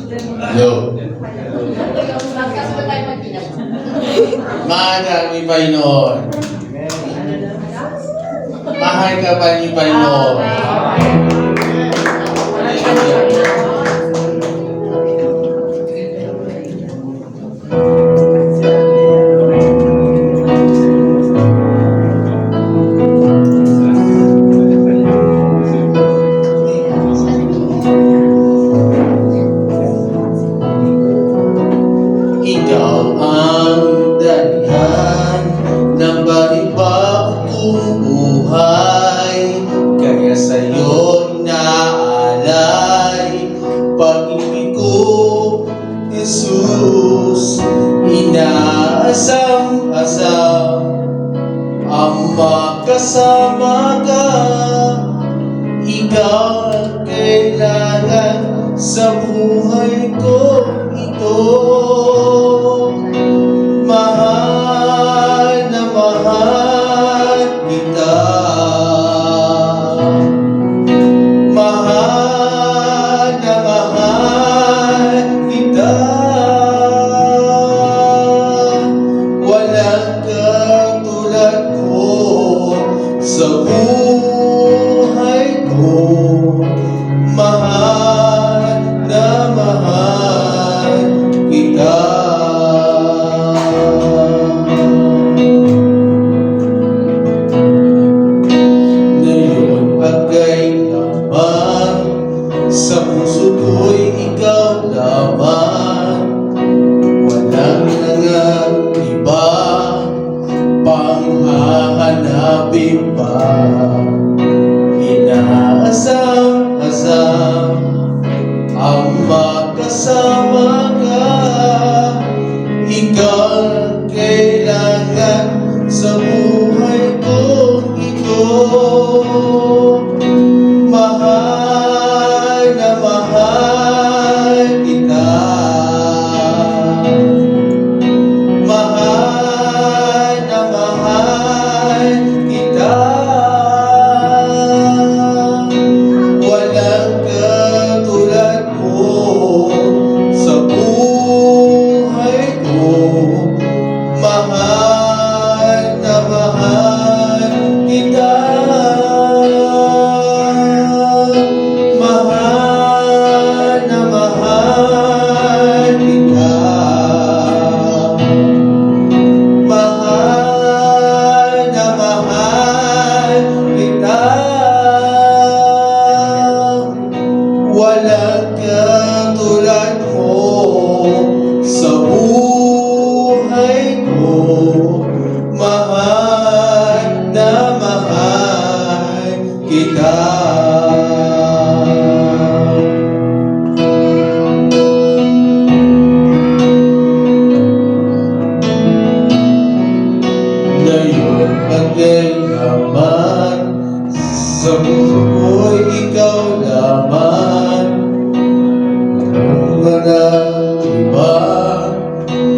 Hello. Mahal kami Panginoon. Mahal ka pa ni Panginoon. Ikaw ang dalihan ng balimbag kong buhay, kaya sa'yo inaalay pag-ibig ko, Jesus. Inaasam-asam ang makasama ka, ikaw ang kailangan sa buhay ko ito. Mahal na mahal kita. Mahal na mahal kita. Walang katulad mo sa buhay ko. Mahal na mahal kita. Ngayon at kailanman, sa puso ko'y ikaw lamang. Walang nangang iba pang hahanapin pa. Inaasam-asam ang makasama ka, ikaw ang kailangan sa buhay ko ito. Mahal na mahal kita. Mahal na mahal kita. Walang katulad mo sa buhay ko. Mahal na mahal kita. Mahal na mahal kita. Mahal na mahal kita. Walang katulad mo sa buhay ko. Mahal na mahal kita. Ngayon at kailanman, sa puso ko'y ikaw lamang. Walang iba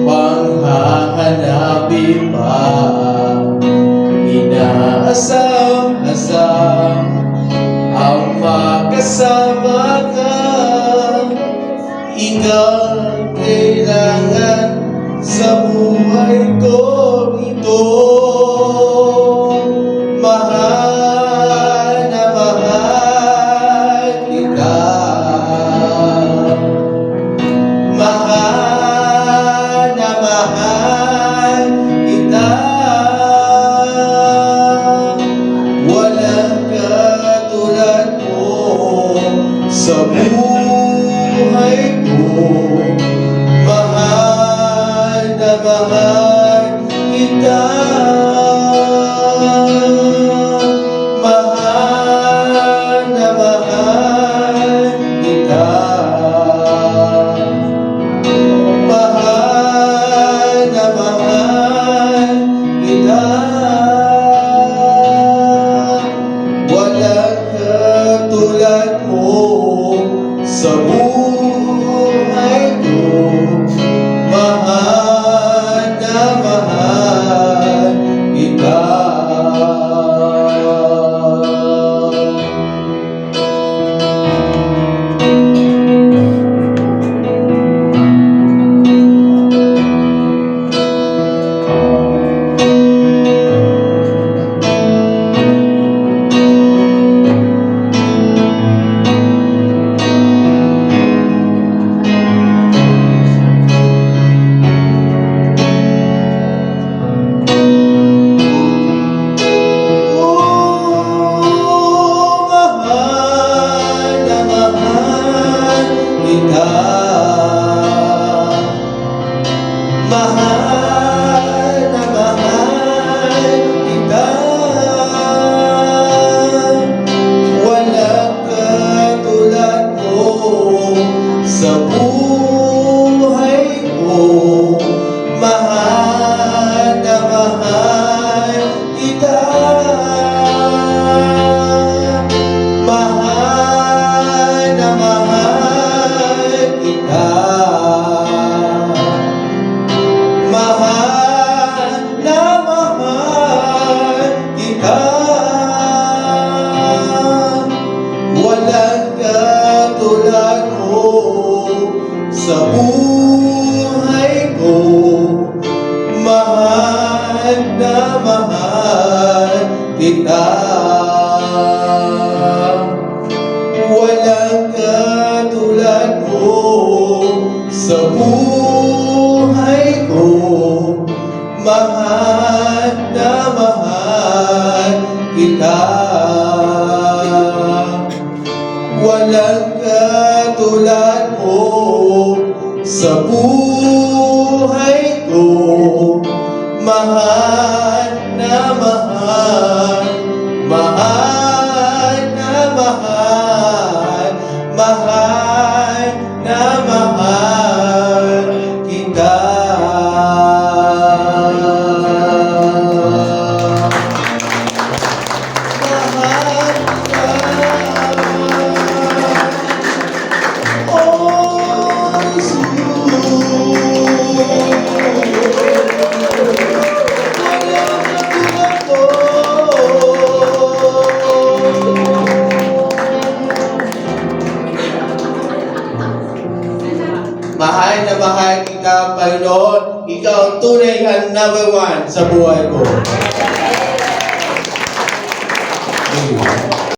pang hahanapin pa. Inaasam-asam ang makasama ka, ikaw ang kailangan sa buhay ko ito. Mahal na mahal kita. Mahal na mahal kita. Walang katulad mo sa buhay ko. Mahal na mahal kita. Mahal na mahal kita. Mahal na mahal kita. Walang katulad mo sa buhay ko. Mahal na mahal kita. kita. Mahal na mahal kita. Walang katulad mo sa buhay ko. Mahal na mahal kita. Mahal na mahal kita. Mahal na mahal kita. Walang katulad mo sa buhay ko. Mahal na mahal kita. Walang katulad mo sa buhay ko. Mahal na mahal kita. Walang katulad mo sa buhay ko. Mahal na mahal, mahal na mahal, mahal na mahal kita. Mahal kita. Oh, mahal na mahal kita, Panginoon. Ikaw ang tunay at number one sa buhay ko. Amen.